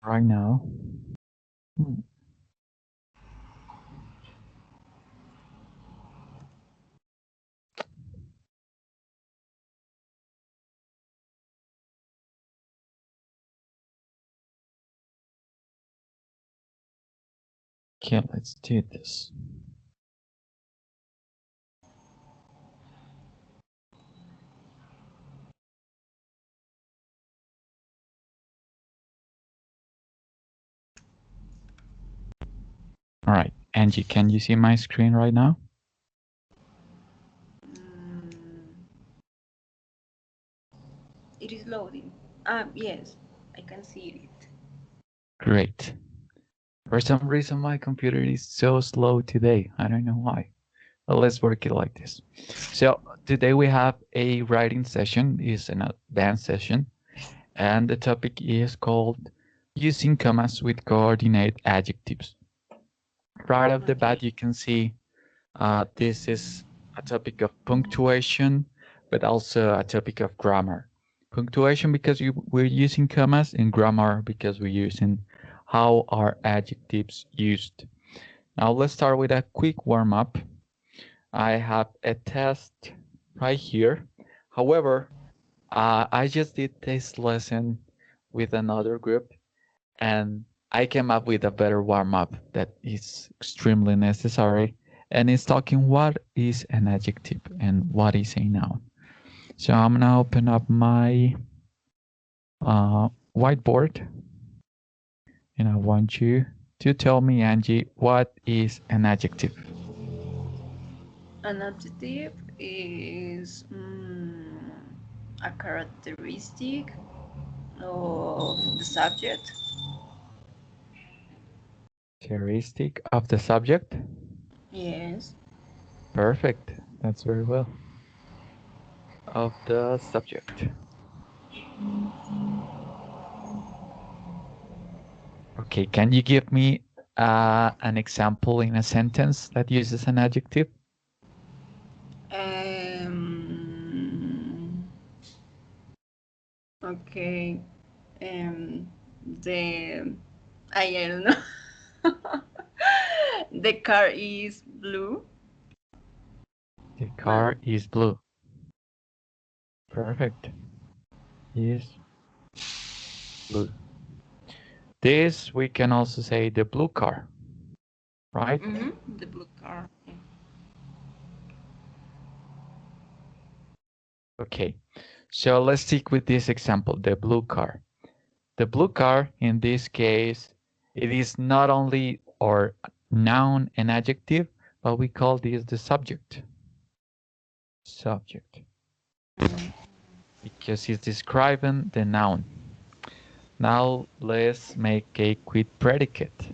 right now. Hmm. Okay, let's do this. All right, Angie, can you see my screen right now? It is loading. Yes, I can see it. Great. For some reason, my computer is so slow today. I don't know why. But let's work it like this. So today we have a writing session. It's an advanced session. And the topic is called using commas with coordinate adjectives. Right off the Okay. bat, you can see this is a topic of punctuation, but also a topic of grammar. Punctuation because we're using commas, and grammar because we're using how are adjectives used. Now let's start with a quick warm-up. I have a test right here. However, I just did this lesson with another group, and I came up with a better warm-up that is extremely necessary, and it's talking what is an adjective and what is a noun. So I'm gonna open up my whiteboard, and I want you to tell me, Angie, what is an adjective? An adjective is a characteristic of the subject. Characteristic of the subject. Yes. Perfect. That's very well. Of the subject. Okay, can you give me an example in a sentence that uses an adjective? Um, okay. Um, the I don't know. The car is blue. The Well, car is blue. Perfect. Is blue. This we can also say the blue car, right? the blue car. Okay, so let's stick with this example, the blue car. The blue car, in this case, it is not only or noun and adjective, but we call this the subject. Subject. Because it's describing the noun. Now let's make a quick predicate.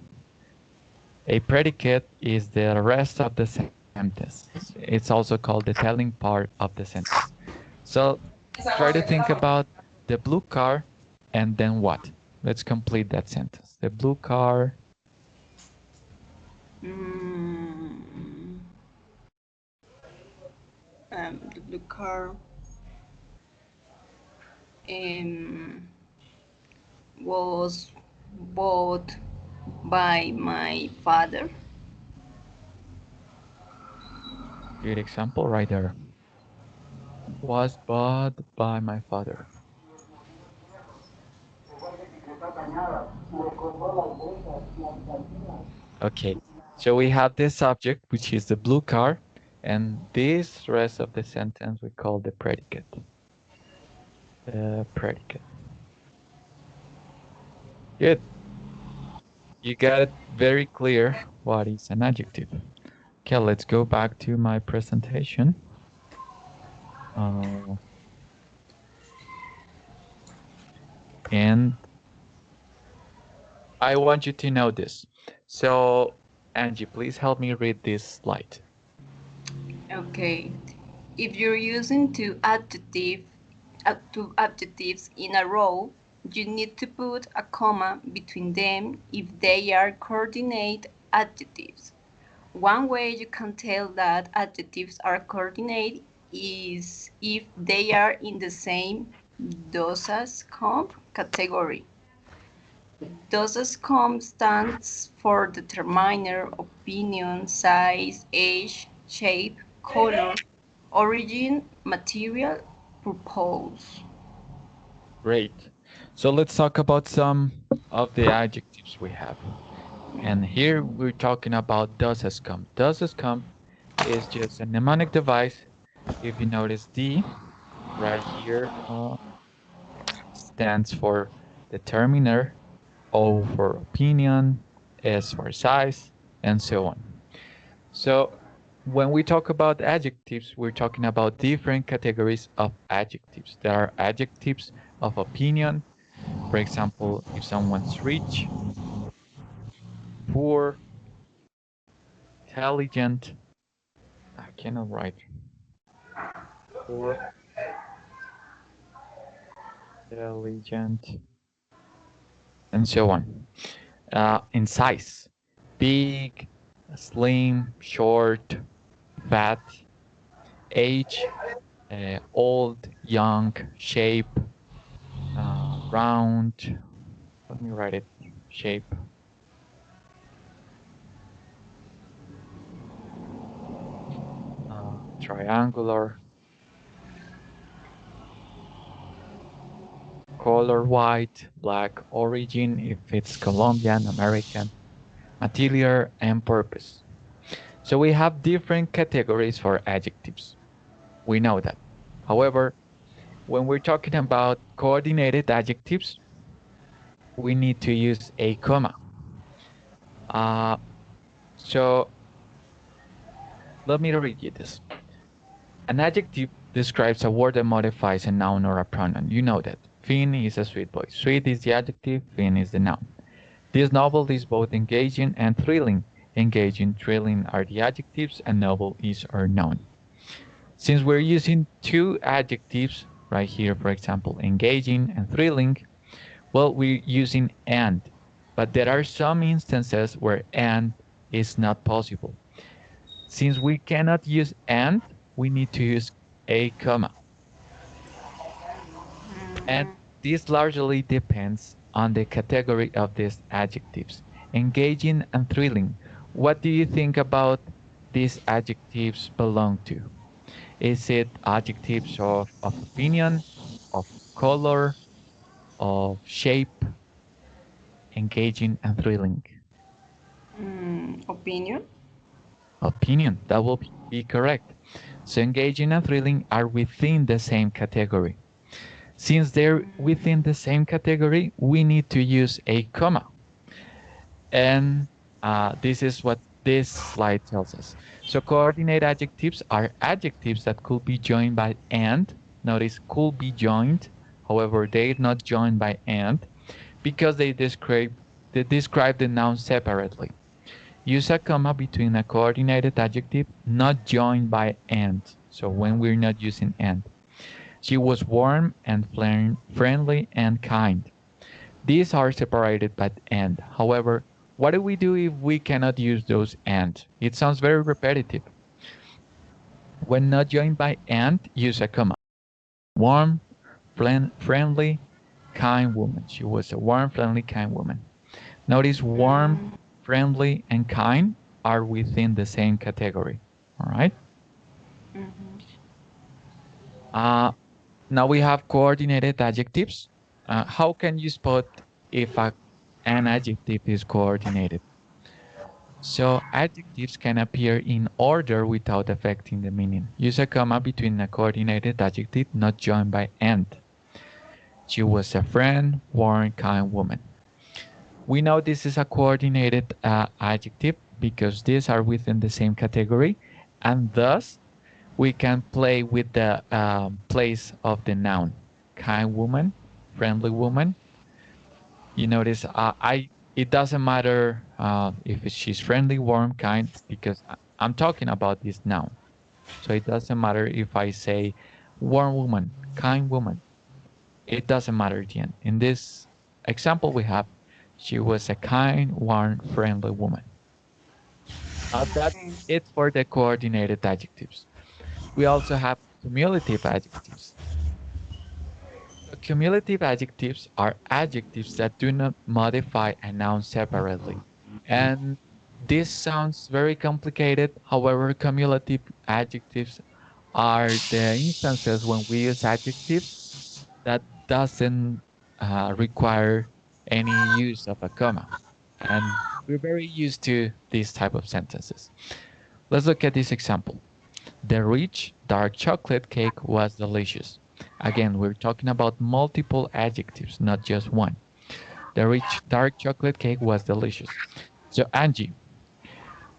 A predicate is the rest of the sentence. It's also called the telling part of the sentence. So try to think about the blue car and then what? Let's complete that sentence. The blue car. Mm, the blue car um, was bought by my father. Good example right there. Was bought by my father. Okay, so we have this subject, which is the blue car, and this rest of the sentence we call the predicate. The predicate. Good. You got it very clear what is an adjective. Okay, let's go back to my presentation. And I want you to know this. So, Angie, please help me read this slide. Okay. If you're using two adjectives in a row, you need to put a comma between them if they are coordinate adjectives. One way you can tell that adjectives are coordinate is if they are in the same dosas comp category. Does.com stands for determiner, opinion, size, age, shape, color, origin, material, purpose. Great. So let's talk about some of the adjectives we have. And here we're talking about does has come. Does has come is just a mnemonic device. If you notice, D right here stands for determiner, O for opinion, S for size, and so on. So when we talk about adjectives, we're talking about different categories of adjectives. There are adjectives of opinion. For example, if someone's rich, poor, intelligent, I cannot write, poor, intelligent, and so on. In size, big, slim, short, fat, age, old, young, shape, round. Let me write it. Shape. Triangular. Color white, black, origin if it's Colombian, American, material, and purpose. So we have different categories for adjectives. We know that. However, when we're talking about coordinated adjectives, we need to use a comma. So let me read you this. An adjective describes a word that modifies a noun or a pronoun. You know that. Finn is a sweet boy. Sweet is the adjective, Finn is the noun. This novel is both engaging and thrilling. Engaging, thrilling are the adjectives, and novel is our noun. Since we're using two adjectives right here, for example, engaging and thrilling, well, we're using and, but there are some instances where and is not possible. Since we cannot use and, we need to use a comma. And this largely depends on the category of these adjectives. Engaging and thrilling. What do you think about these adjectives belong to? Is it adjectives of opinion, of color, of shape, engaging and thrilling? Opinion? Opinion, that will be correct. So engaging and thrilling are within the same category. Since they're within the same category, we need to use a comma. And this is what this slide tells us. So coordinate adjectives are adjectives that could be joined by and. Notice could be joined. However, they're not joined by and because they describe the noun separately. Use a comma between a coordinated adjective not joined by and. So when we're not using and. She was warm and friendly and kind. These are separated by and. However, what do we do if we cannot use those and? It sounds very repetitive. When not joined by and, use a comma. Warm, friendly, kind woman. She was a warm, friendly, kind woman. Notice warm, friendly, and kind are within the same category. All right? Now we have coordinated adjectives. How can you spot if an adjective is coordinated? So adjectives can appear in order without affecting the meaning. Use a comma between a coordinated adjective not joined by and. She was a friend, warm, kind woman. We know this is a coordinated adjective because these are within the same category, and thus we can play with the place of the noun. Kind woman, friendly woman. You notice it doesn't matter if she's friendly, warm, kind, because I'm talking about this noun. So it doesn't matter if I say warm woman, kind woman. It doesn't matter at the end. In this example we have, she was a kind, warm, friendly woman. That's it for the coordinated adjectives. We also have cumulative adjectives. cumulative adjectives are adjectives that do not modify a noun separately. And this sounds very complicated. However, cumulative adjectives are the instances when we use adjectives that doesn't require any use of a comma. And we're very used to these type of sentences. Let's look at this example. The rich dark chocolate cake was delicious. Again, we're talking about multiple adjectives, not just one. The rich dark chocolate cake was delicious. So Angie,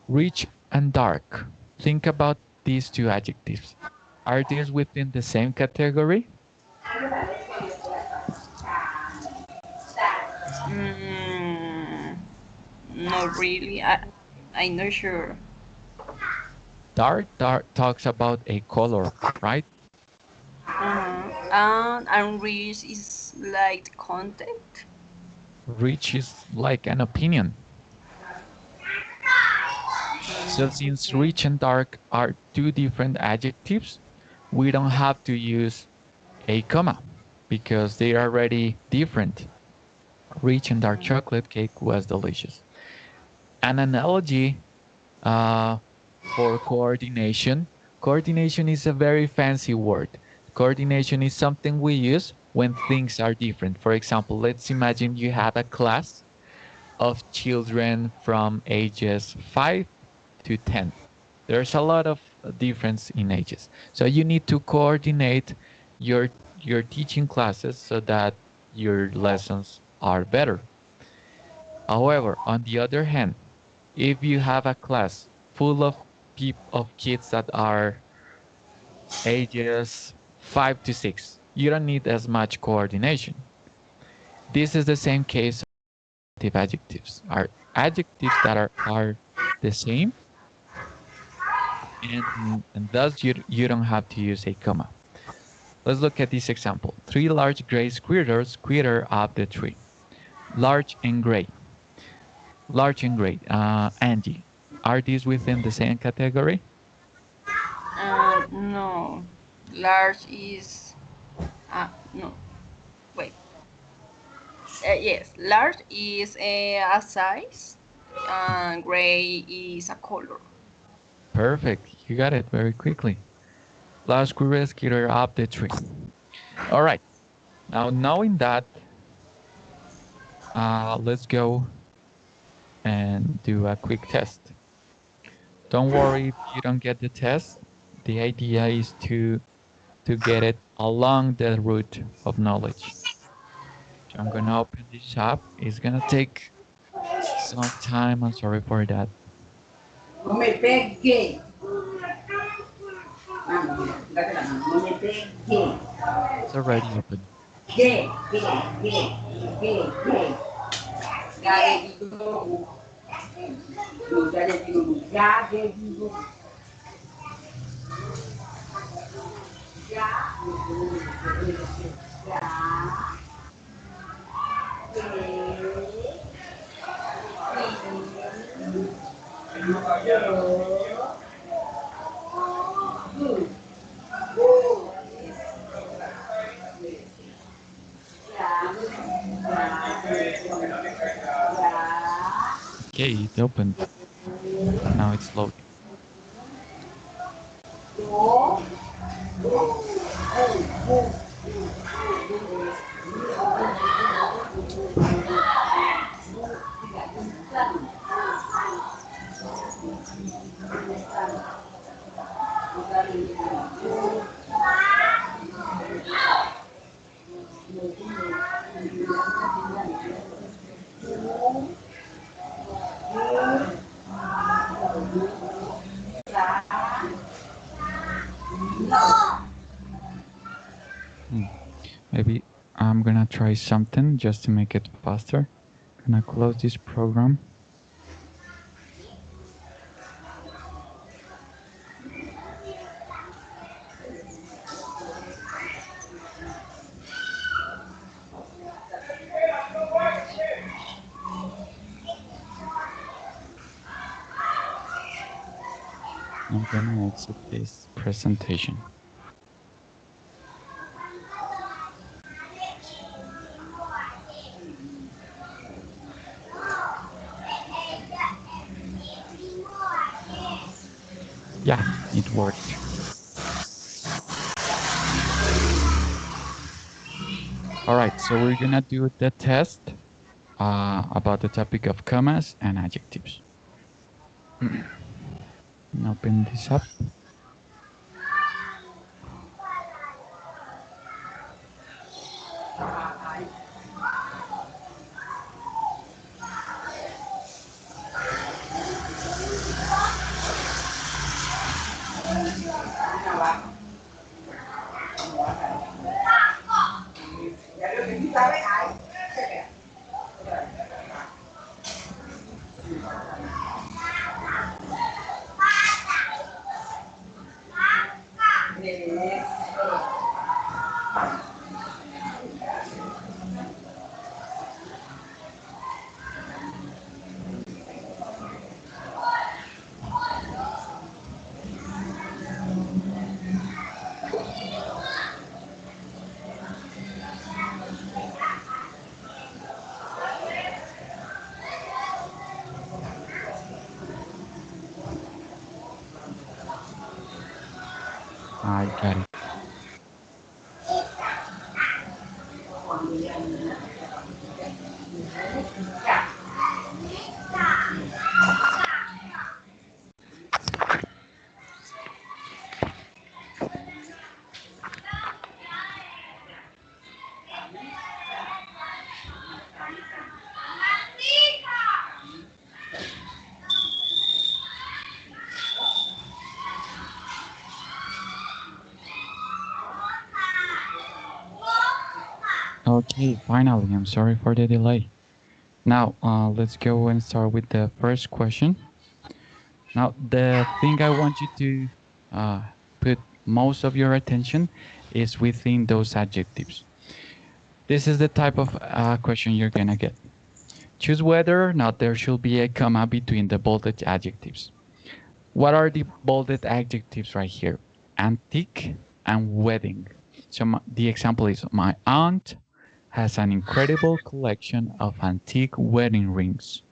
rich and dark. Think about these two adjectives. Are these within the same category? Mm, not really. I'm not sure. Dark talks about a color, right? And rich is like content. Rich is like an opinion. So since Okay. rich and dark are two different adjectives, we don't have to use a comma because they are already different. Rich and dark chocolate cake was delicious. An analogy for coordination. Coordination is a very fancy word. Coordination is something we use when things are different. For example, let's imagine you have a class of children from ages 5 to 10. There's a lot of difference in ages. So you need to coordinate your your teaching classes so that your lessons are better. However, on the other hand, if you have a class full of kids that are ages 5 to 6, you don't need as much coordination. This is the same case of adjectives. Are adjectives that are the same, and thus you don't have to use a comma. Let's look at this example. 3 large gray squirrels quitter up the tree. Large and gray. Large and gray. Angie, are these within the same category? No. Large is. No. Wait. Yes, large is a size, and gray is a color. Perfect. You got it very quickly. Large squirrels quitter up the tree. All right. Now, knowing that, let's go and do a quick test. Don't worry if you don't get the test. The idea is to get it along the route of knowledge. So I'm gonna open this up. It's gonna take some time. I'm sorry for that. No me pegue. No me pegue. It's already open. Que. Gare de novo. Gare de novo. Gare de novo. Okay, it's opened. Now it's loading. Maybe I'm gonna try something just to make it faster. Gonna close this program. I'm gonna exit this presentation. Yeah, it worked. All right, so we're gonna do the test about the topic of commas and adjectives. Open this up. I got it. Okay, finally, I'm sorry for the delay. Now, let's go and start with the first question. Now, the thing I want you to put most of your attention is within those adjectives. This is the type of question you're gonna get. Choose whether or not there should be a comma between the bolded adjectives. What are the bolded adjectives right here? Antique and wedding. So the example is, my aunt has an incredible collection of antique wedding rings.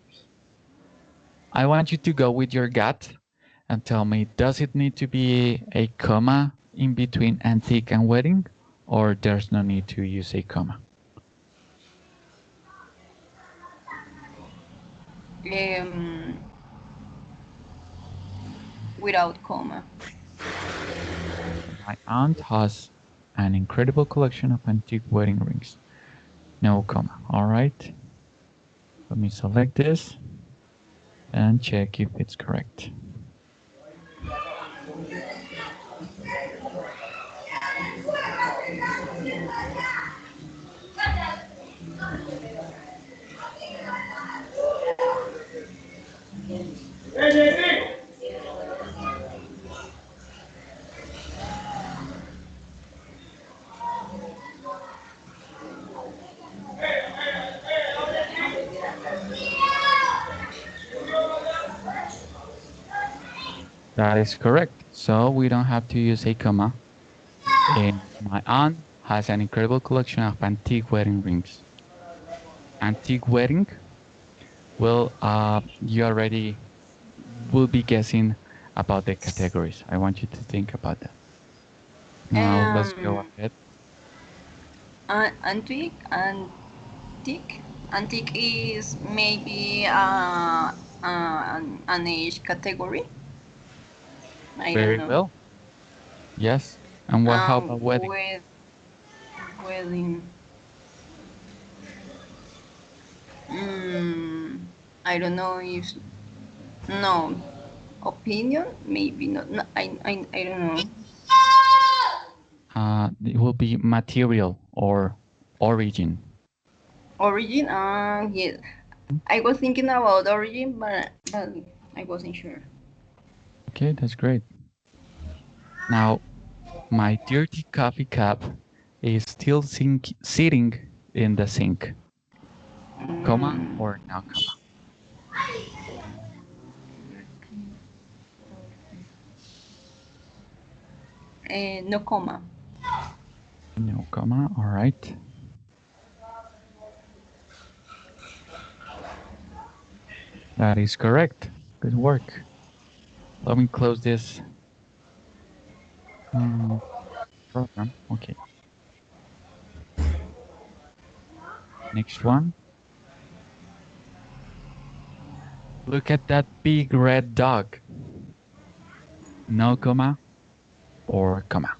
I want you to go with your gut and tell me, does it need to be a comma in between antique and wedding, or there's no need to use a comma? Without comma. My aunt has an incredible collection of antique wedding rings. No comma. All right. Let me select this and check if it's correct. That is correct. So we don't have to use a comma. And my aunt has an incredible collection of antique wedding rings. Antique wedding? Well, you already will be guessing about the categories. I want you to think about that. Now let's go ahead. Antique is maybe an age category. Very don't know. well. Yes. And what? How about wedding? Wedding. I don't know if no opinion. Maybe not. No, I don't know. It will be material or origin. Origin. Yes. I was thinking about origin, but I wasn't sure. Okay, that's great. Now, my dirty coffee cup is still sitting in the sink. Comma or no comma? No comma. No comma, all right. That is correct. Good work. Let me close this Program. Okay. Next one. Look at that big red dog. No comma or comma?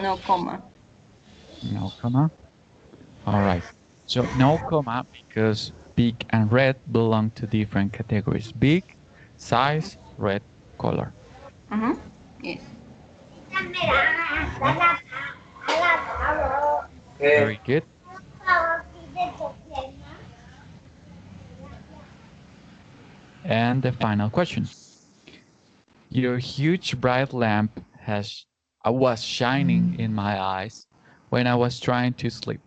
No comma. No comma. All right. So no comma because big and red belong to different categories. Big, size, red, color. Mm-hmm. Yes. Very good. And the final question. Your huge bright lamp was shining in my eyes when I was trying to sleep.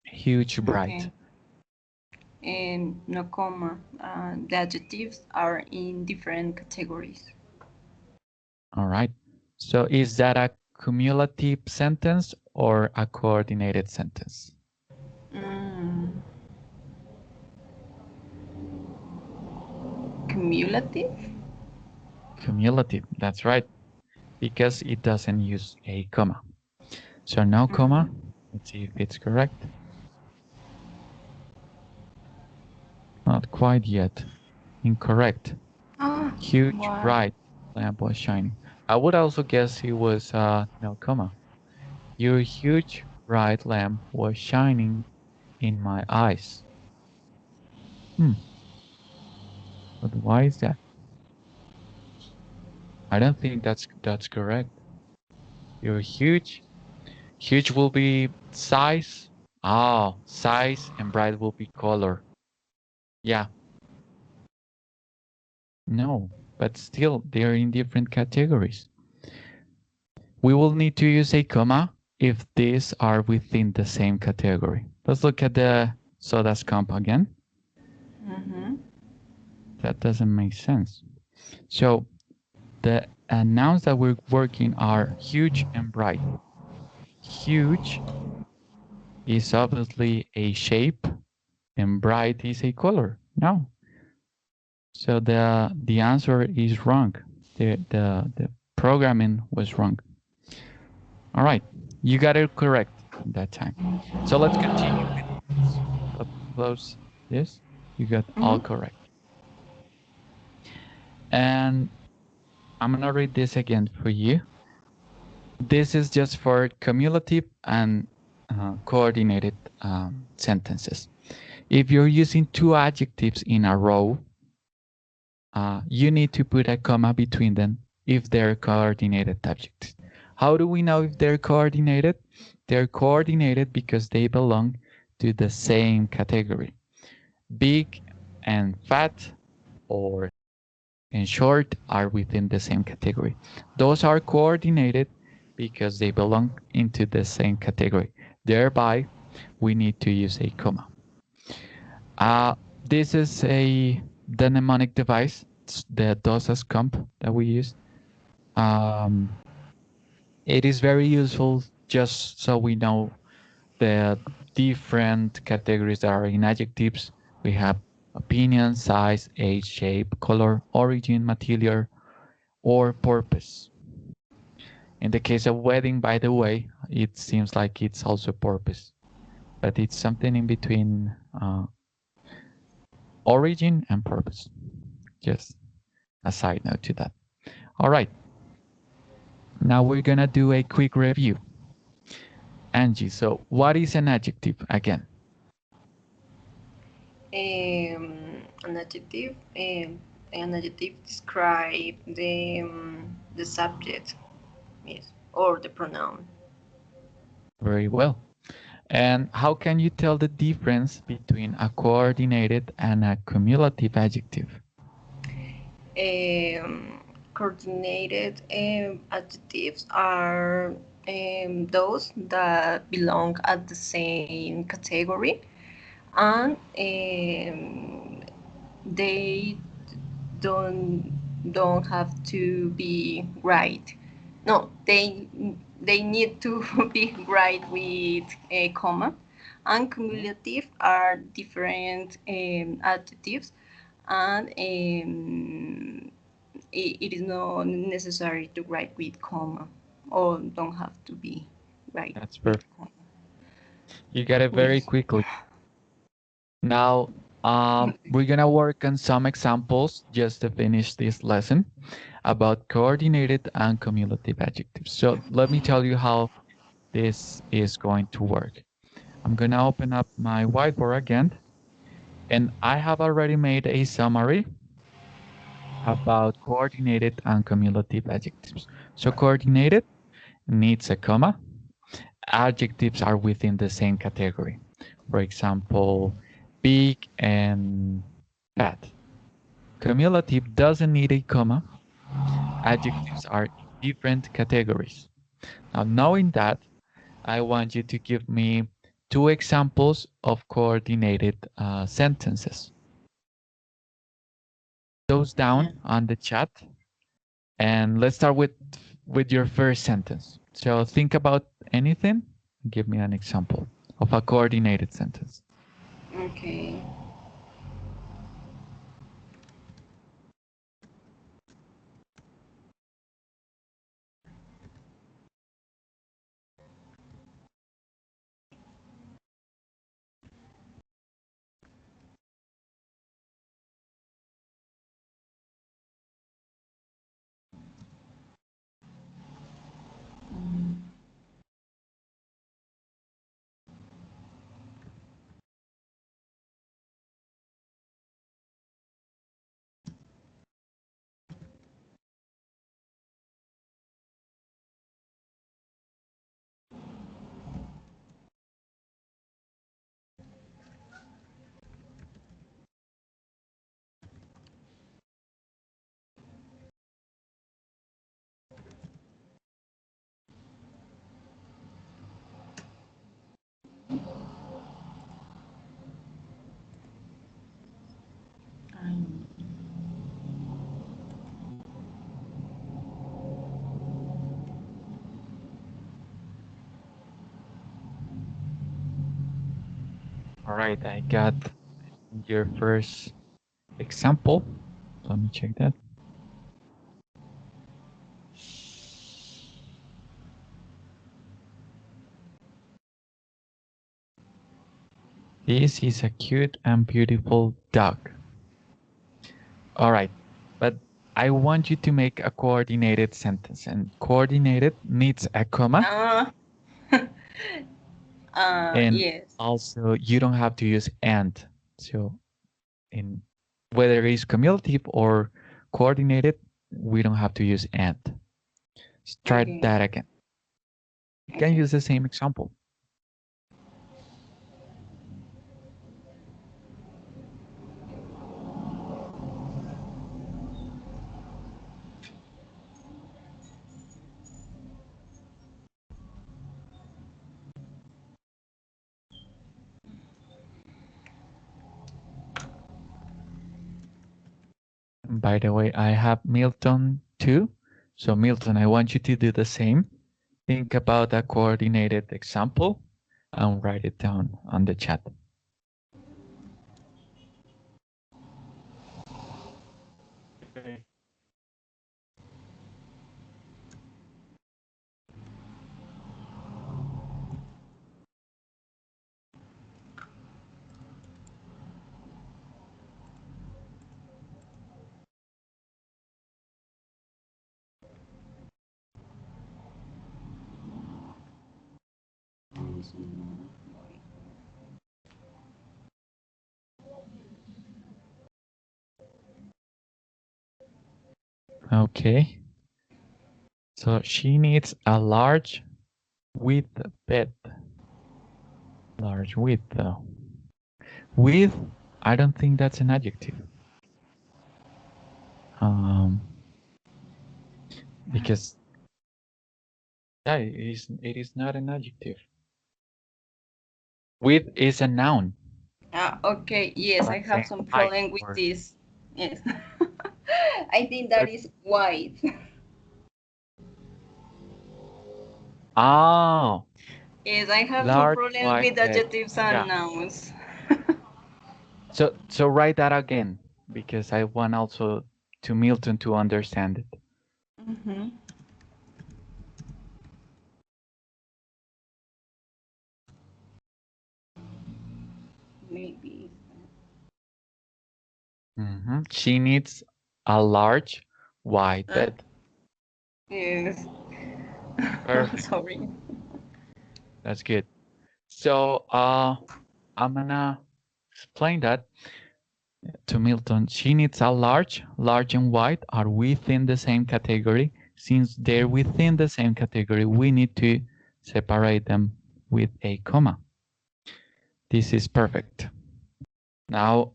Huge bright. Okay. No comma. The adjectives are in different categories. All right. So is that a cumulative sentence or a coordinated sentence? Cumulative? Cumulative, that's right, because it doesn't use a comma. So no comma. Let's see if it's correct. Not quite yet. Incorrect. Huge, What? bright lamp was shining. I would also guess it was no comma. Your huge, bright lamp was shining in my eyes. But why is that? I don't think that's correct. Your huge will be size. Oh, size and bright will be color. Yeah. No, but still they're in different categories. We will need to use a comma if these are within the same category. Let's look at the sodas comp again. That doesn't make sense. So the nouns that we're working are huge and bright. Huge is obviously a shape and bright is a color. No. So the answer is wrong. The programming was wrong. All right, you got it correct that time. So let's continue. Let's close this. You got all correct. And I'm gonna read this again for you. This is just for cumulative and coordinated sentences. If you're using two adjectives in a row, you need to put a comma between them if they're coordinated adjectives. How do we know if they're coordinated? They're coordinated because they belong to the same category. Big and fat or and short are within the same category. Those are coordinated because they belong into the same category. Thereby, we need to use a comma. This is the mnemonic device, the DOSAS comp that we use. It is very useful just so we know the different categories that are in adjectives. We have opinion, size, age, shape, color, origin, material, or purpose. In the case of wedding, by the way, it seems like it's also purpose, but it's something in between origin and purpose. Just a side note to that. All right. Now we're gonna do a quick review. Angie, so what is an adjective again? An adjective. An adjective describe the subject, yes, or the pronoun. Very well. And how can you tell the difference between a coordinated and a cumulative adjective? Coordinated adjectives are those that belong at the same category, and they don't have to be right. No, they need to be right with a comma. And cumulative are different adjectives, and it is not necessary to write with comma, or don't have to be right. That's perfect. You got it very Yes. quickly. Now, we're gonna work on some examples just to finish this lesson about coordinated and cumulative adjectives. So let me tell you how this is going to work. I'm gonna open up my whiteboard again, and I have already made a summary about coordinated and cumulative adjectives. So coordinated needs a comma. Adjectives are within the same category. For example, big and fat. Cumulative doesn't need a comma. Adjectives are different categories. Now, knowing that, I want you to give me 2 examples of coordinated sentences. Those down on the chat, and let's start with your first sentence. So think about anything. Give me an example of a coordinated sentence. Okay. All right, I got your first example. Let me check that. This is a cute and beautiful dog. All right, but I want you to make a coordinated sentence, and coordinated needs a comma. And Yes. also you don't have to use and. So in whether it's cumulative or coordinated, we don't have to use and. Let's try Okay. that again. You can use the same example. By the way, I have Milton too. So Milton, I want you to do the same. Think about a coordinated example and write it down on the chat. Okay. Okay. So she needs a large width bed. Large width though. Width, I don't think that's an adjective. Because yeah, it is not an adjective. Width is a noun. Okay. Yes, I Like have saying some height problem with or- this. Yes. I think that is white. Oh, Yes, I have some large problems white with bed. adjectives and Yeah. nouns. So write that again because I want also to Milton to understand it. Mm-hmm. Maybe. She needs a large white bed. Yes. Perfect. Sorry. That's good. So I'm gonna explain that to Milton. She needs a large and white are within the same category. Since they're within the same category, we need to separate them with a comma. This is perfect. Now,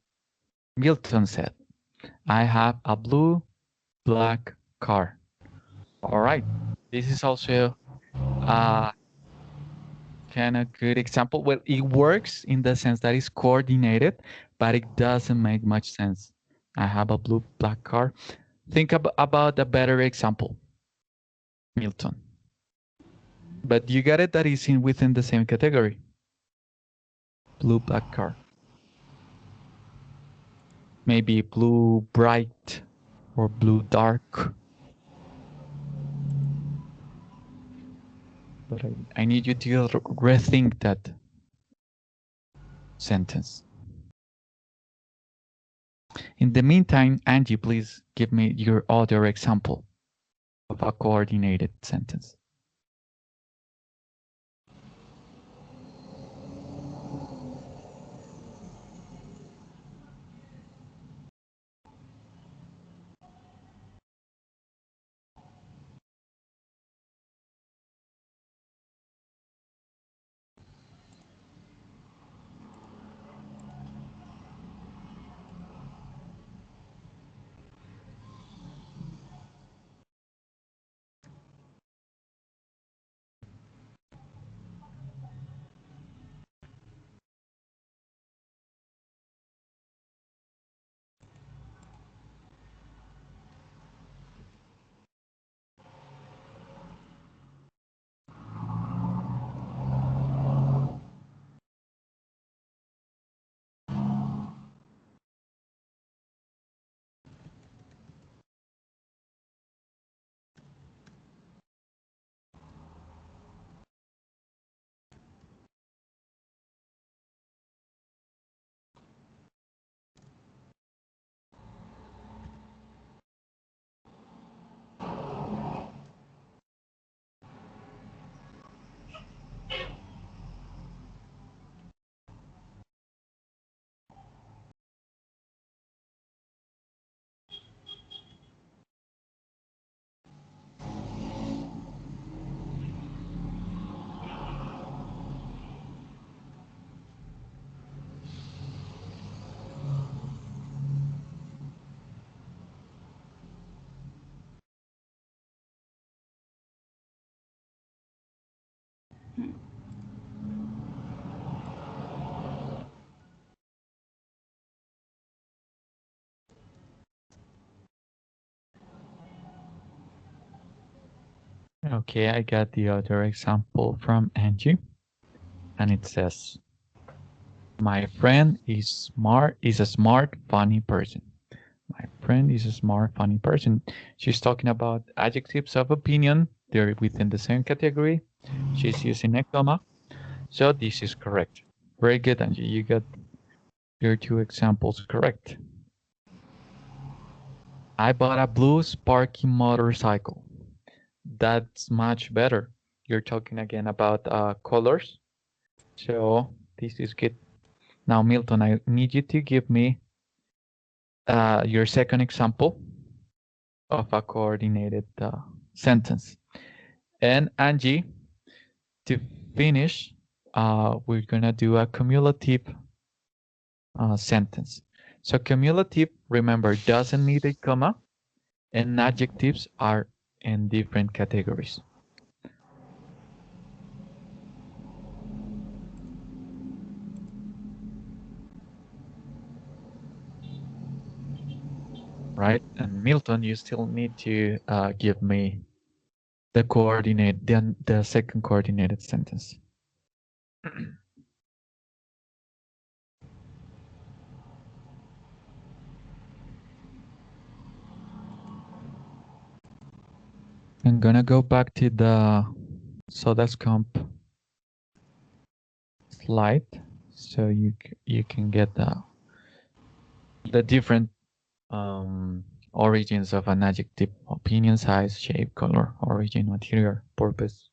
Milton said, I have a blue, black car. All right. This is also a kind of good example. Well, it works in the sense that it's coordinated, but it doesn't make much sense. I have a blue, black car. Think about a better example, Milton. But you got it that is in within the same category. Blue, black car. Maybe blue bright or blue dark. But I need you to rethink that sentence. In the meantime, Angie, please give me your other example of a coordinated sentence. Okay, I got the other example from Angie, and it says, my friend is a smart, funny person. My friend is a smart, funny person. She's talking about adjectives of opinion. They're within the same category. She's using a comma. So this is correct. Very good, Angie. You got your two examples correct. I bought a blue Sparky motorcycle. That's much better. You're talking again about colors. So this is good. Now, Milton, I need you to give me your second example of a coordinated sentence. And Angie, to finish, we're gonna do a cumulative sentence. So cumulative, remember, doesn't need a comma, and adjectives are in different categories. Right? And Milton, you still need to give me the coordinate, the second coordinated sentence. I'm gonna go back to the Sodascomp slide so you can get the different origins of an adjective: opinion, size, shape, color, origin, material, purpose.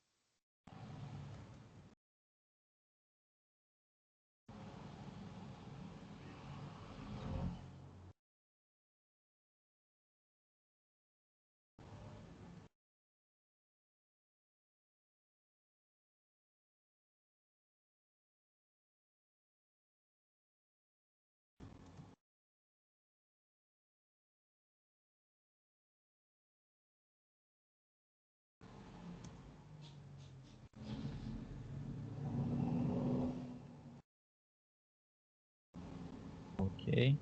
Okay.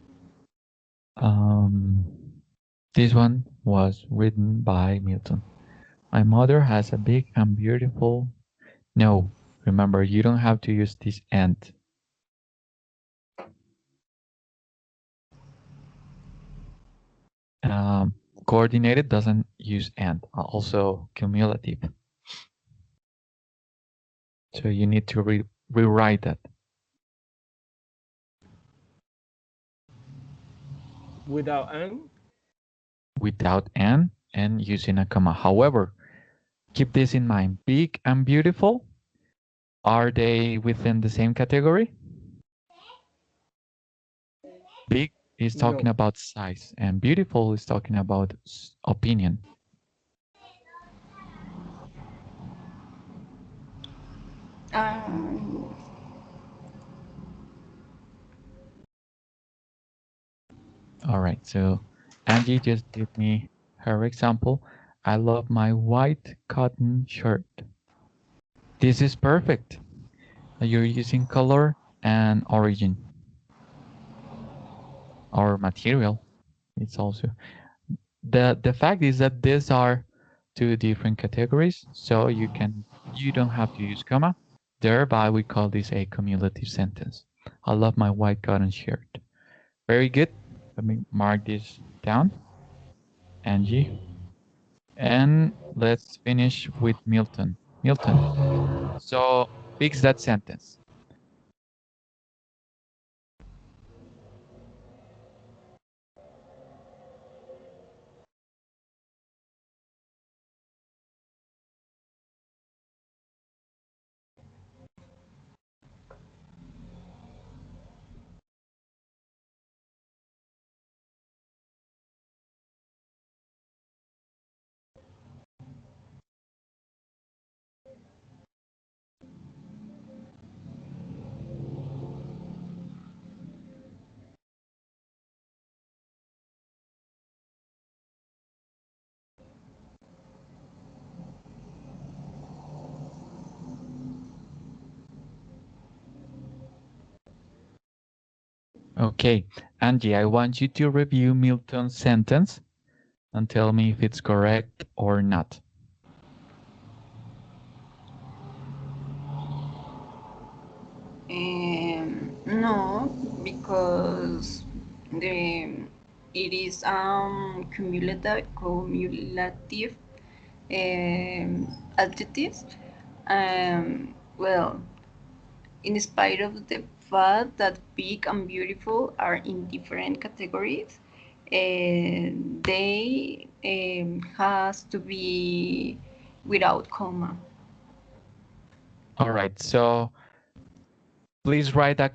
This one was written by Milton. My mother has a big and beautiful. No, remember, you don't have to use this and. Coordinated doesn't use and, also cumulative. So you need to rewrite that. Without an? Without and using a comma. However, keep this in mind. Big and beautiful, are they within the same category? Big is talking No. about size, and beautiful is talking about opinion. All right, so Angie just gave me her example. I love my white cotton shirt. This is perfect. You're using color and origin or material. It's also the fact is that these are two different categories, so you don't have to use comma. Thereby, we call this a cumulative sentence. I love my white cotton shirt. Very good. Let me mark this down. Angie. And let's finish with Milton. Milton. So fix that sentence. Okay, Angie, I want you to review Milton's sentence and tell me if it's correct or not. No, because it is cumulative adjectives. Well, in spite of the fact that big and beautiful are in different categories, they has to be without comma. All right, so please write the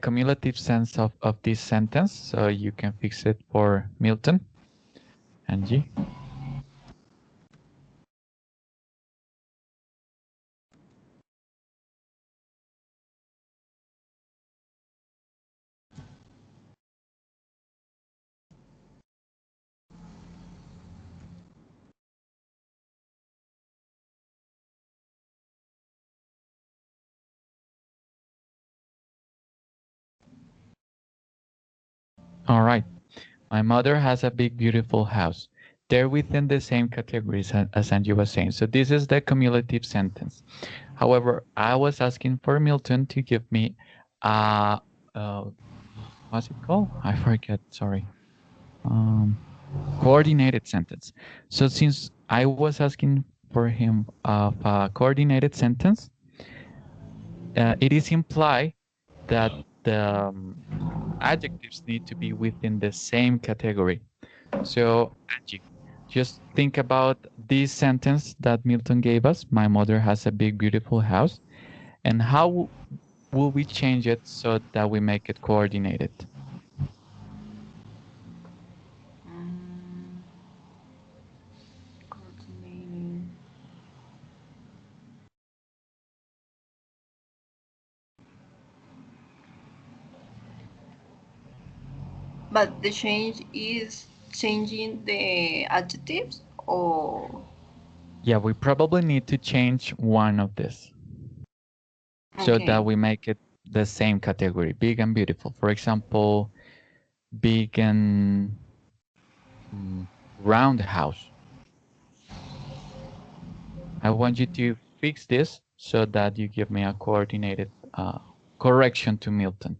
cumulative sense of this sentence so you can fix it for Milton. Angie. All right. My mother has a big, beautiful house. They're within the same categories as Angie was saying. So this is the cumulative sentence. However, I was asking for Milton to give me what's it called? I forget, sorry. Coordinated sentence. So since I was asking for him of a coordinated sentence. It is implied that the adjectives need to be within the same category. So, Angie, just think about this sentence that Milton gave us. My mother has a big, beautiful house. And how will we change it so that we make it coordinated? Coordinating. But the change is changing the adjectives, or Yeah, we probably need to change one of this so okay. that we make it the same category, big and beautiful. For example, big and round house. I want you to fix this so that you give me a coordinated correction to Milton.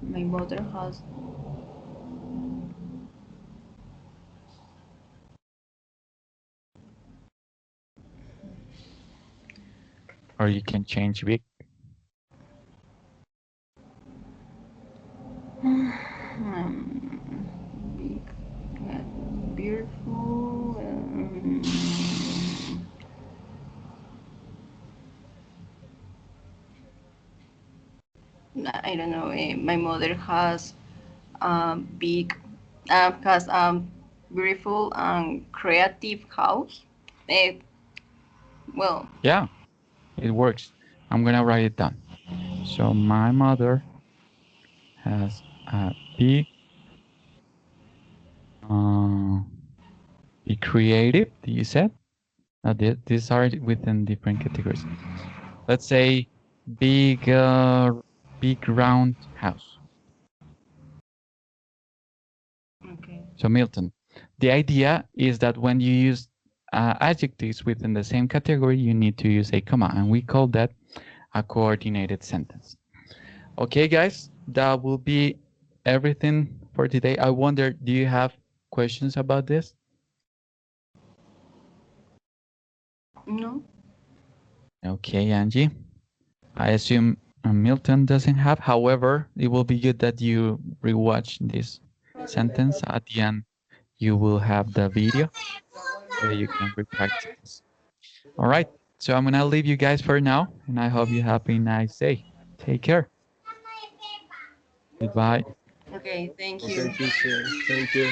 My mother has Or you can change big. big, beautiful. I don't know. My mother has big, has beautiful and creative house. Well, Yeah, it works. I'm gonna write it down. So my mother has a big, be creative. You said these are within different categories. Let's say big, big round house. okay. So Milton, the idea is that when you use adjectives within the same category, you need to use a comma, and we call that a coordinated sentence. Okay, guys, that will be everything for today. I wonder, do you have questions about this? No. Okay, Angie. I assume Milton doesn't have. However, it will be good that you rewatch this sentence. At the end, you will have the video where you can repractice this. All right. So I'm going to leave you guys for now, and I hope you have a nice day. Take care. Goodbye. Okay, thank you. Okay, teacher. Thank you.